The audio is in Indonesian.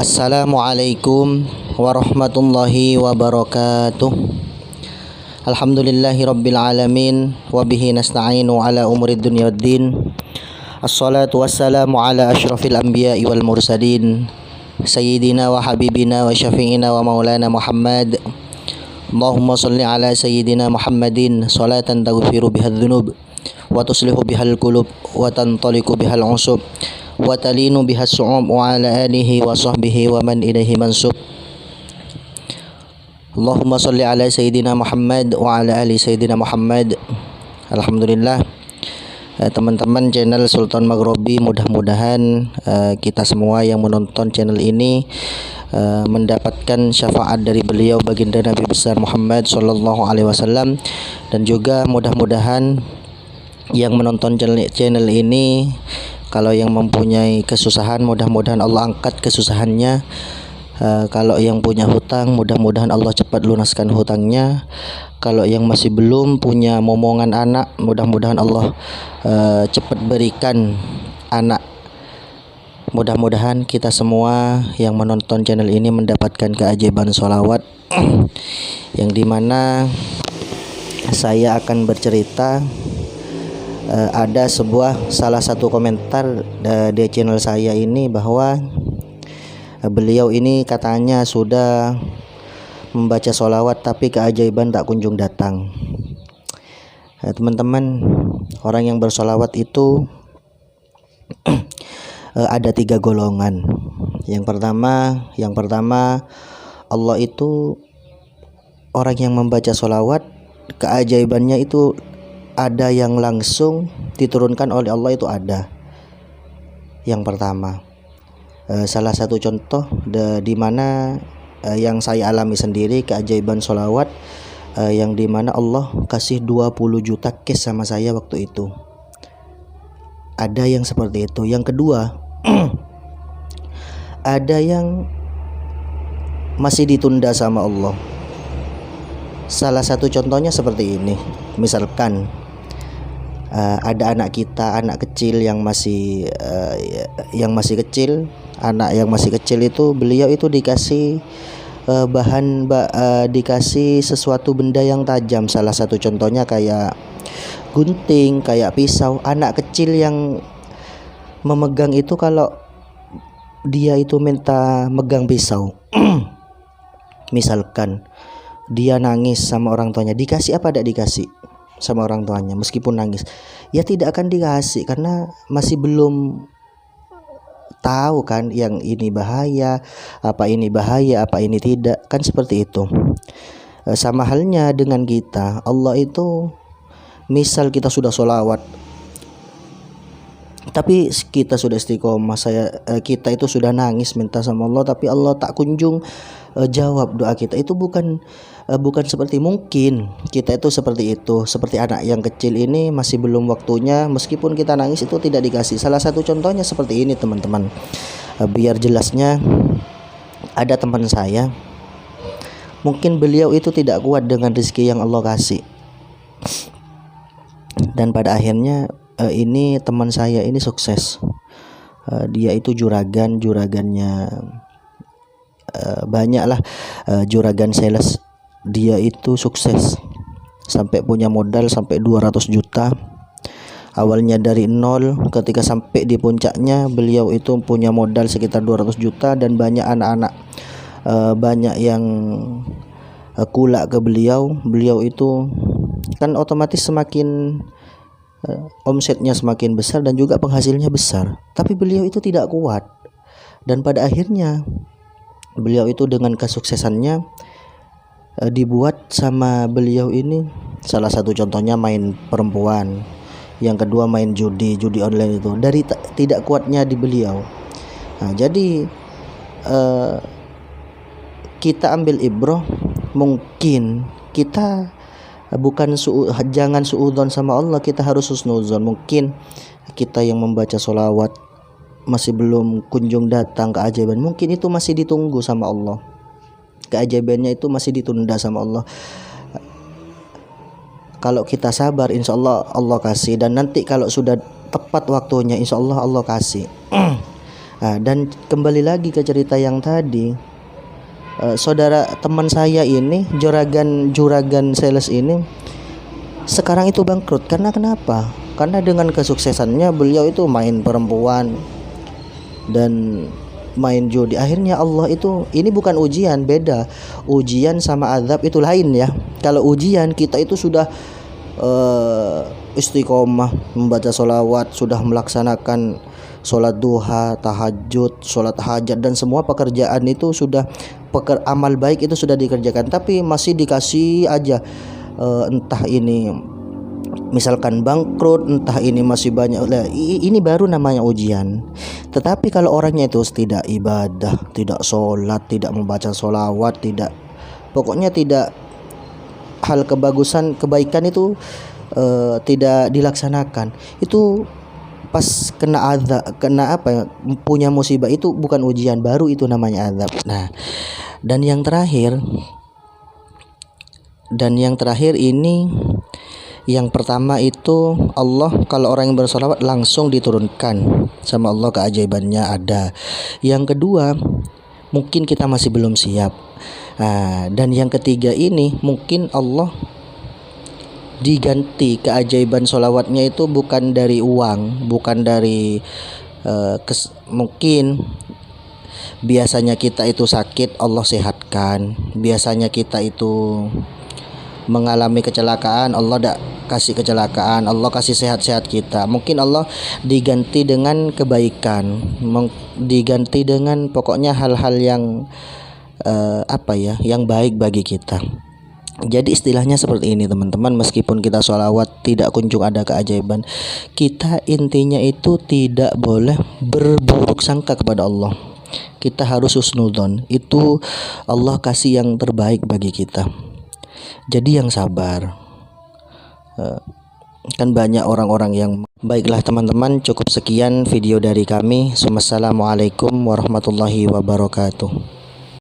Assalamualaikum warahmatullahi wabarakatuh. Alhamdulillahi rabbil alamin. Wabihi nasta'inu ala umurid dunya waddin. Assalatu wassalamu ala ashrafil anbiya'i wal mursalin, Sayyidina wa habibina wa syafi'ina wa maulana Muhammad. Allahumma salli ala Sayyidina Muhammadin salatan taghfiru bihal dhunub wa tuslihu bihal qulub wa tantaliku bihal usub wa talinu bihas su'ub wa ala alihi wa sahbihi wa man ilaihi mansub. Allahumma salli ala Sayyidina Muhammad wa ala ali Sayyidina Muhammad. Alhamdulillah, teman-teman channel Sultan Maghrobi, mudah-mudahan kita semua yang menonton channel ini mendapatkan syafaat dari beliau baginda Nabi besar Muhammad sallallahu alaihi wasallam, dan juga mudah-mudahan yang menonton channel ini, kalau yang mempunyai kesusahan, mudah-mudahan Allah angkat kesusahannya. Kalau yang punya hutang, mudah-mudahan Allah cepat lunaskan hutangnya. Kalau yang masih belum punya momongan anak, mudah-mudahan Allah cepat berikan anak. Mudah-mudahan kita semua yang menonton channel ini mendapatkan keajaiban sholawat yang dimana saya akan bercerita. Ada salah satu komentar di channel saya ini bahwa beliau ini katanya sudah membaca sholawat tapi keajaiban tak kunjung datang. Teman-teman, orang yang bersholawat itu ada 3 golongan. Yang pertama Allah itu, orang yang membaca sholawat keajaibannya itu ada yang langsung diturunkan oleh Allah, itu ada. Yang pertama, salah satu contoh di mana yang saya alami sendiri keajaiban sholawat, yang dimana Allah kasih 20 juta cash sama saya waktu itu. Ada yang seperti itu. Yang kedua, ada yang masih ditunda sama Allah. Salah satu contohnya seperti ini. Misalkan ada anak kecil yang masih kecil. Anak yang masih kecil itu, beliau itu dikasih dikasih sesuatu benda yang tajam. Salah satu contohnya kayak gunting, kayak pisau. Anak kecil yang memegang itu, kalau dia itu minta megang pisau misalkan dia nangis sama orang tuanya, dikasih apa tidak dikasih sama orang tuanya, meskipun nangis, ya tidak akan dikasih karena masih belum tahu kan yang ini bahaya, apa ini tidak, kan seperti itu. Sama halnya dengan kita. Allah itu, misal kita sudah sholawat tapi kita sudah istiqomah, kita itu sudah nangis minta sama Allah tapi Allah tak kunjung jawab doa kita. Itu bukan seperti, mungkin kita itu seperti anak yang kecil ini, masih belum waktunya, meskipun kita nangis itu tidak dikasih. Salah satu contohnya seperti ini, teman-teman. Biar jelasnya, ada teman saya, mungkin beliau itu tidak kuat dengan rezeki yang Allah kasih, dan pada akhirnya ini teman saya ini sukses. Dia itu juragannya banyak lah, juragan sales. Dia itu sukses sampai punya modal sampai 200 juta. Awalnya dari nol, ketika sampai di puncaknya beliau itu punya modal sekitar 200 juta, dan banyak anak-anak banyak yang kulak ke beliau. Beliau itu kan otomatis semakin omsetnya semakin besar dan juga penghasilnya besar, tapi beliau itu tidak kuat. Dan pada akhirnya beliau itu dengan kesuksesannya, dibuat sama beliau ini, salah satu contohnya main perempuan, yang kedua main judi online itu, dari tidak kuatnya di beliau. Nah, jadi kita ambil ibrah, mungkin kita jangan suudzon sama Allah, kita harus husnuzon. Mungkin kita yang membaca sholawat masih belum kunjung datang keajaiban, mungkin itu masih ditunggu sama Allah, keajaibannya itu masih ditunda sama Allah. Kalau kita sabar, insya Allah Allah kasih, dan nanti kalau sudah tepat waktunya, insya Allah Allah kasih. Dan kembali lagi ke cerita yang tadi, saudara teman saya ini, juragan sales ini sekarang itu bangkrut. Karena kenapa? Karena dengan kesuksesannya beliau itu main perempuan dan main judi. Akhirnya Allah itu, ini bukan ujian, beda. Ujian sama azab itu lain ya. Kalau ujian kita itu sudah istiqomah membaca sholawat, sudah melaksanakan sholat duha, tahajud, sholat hajat, dan semua pekerjaan itu sudah amal baik itu sudah dikerjakan, tapi masih dikasih aja entah ini misalkan bangkrut, entah ini masih banyak. Ini baru namanya ujian. Tetapi kalau orangnya itu tidak ibadah, tidak sholat, tidak membaca sholawat, pokoknya tidak, hal kebaikan itu tidak dilaksanakan, itu pas kena azab, punya musibah, itu bukan ujian, baru itu namanya azab. Nah, dan yang terakhir ini, yang pertama itu Allah, kalau orang yang bersolawat langsung diturunkan sama Allah, keajaibannya ada. Yang kedua, mungkin kita masih belum siap. Dan yang ketiga ini, mungkin Allah diganti keajaiban solawatnya itu bukan dari uang, bukan dari mungkin biasanya kita itu sakit, Allah sehatkan. Biasanya kita itu mengalami kecelakaan, Allah tidak kasih kecelakaan, Allah kasih sehat-sehat kita. Mungkin Allah diganti dengan kebaikan, diganti dengan pokoknya hal-hal yang yang baik bagi kita. Jadi istilahnya seperti ini teman-teman, meskipun kita sholawat tidak kunjung ada keajaiban, kita intinya itu tidak boleh berburuk sangka kepada Allah. Kita harus husnudzon, itu Allah kasih yang terbaik bagi kita. Jadi yang sabar. Kan banyak orang-orang yang baiklah teman-teman, cukup sekian video dari kami. Wassalamualaikum warahmatullahi wabarakatuh.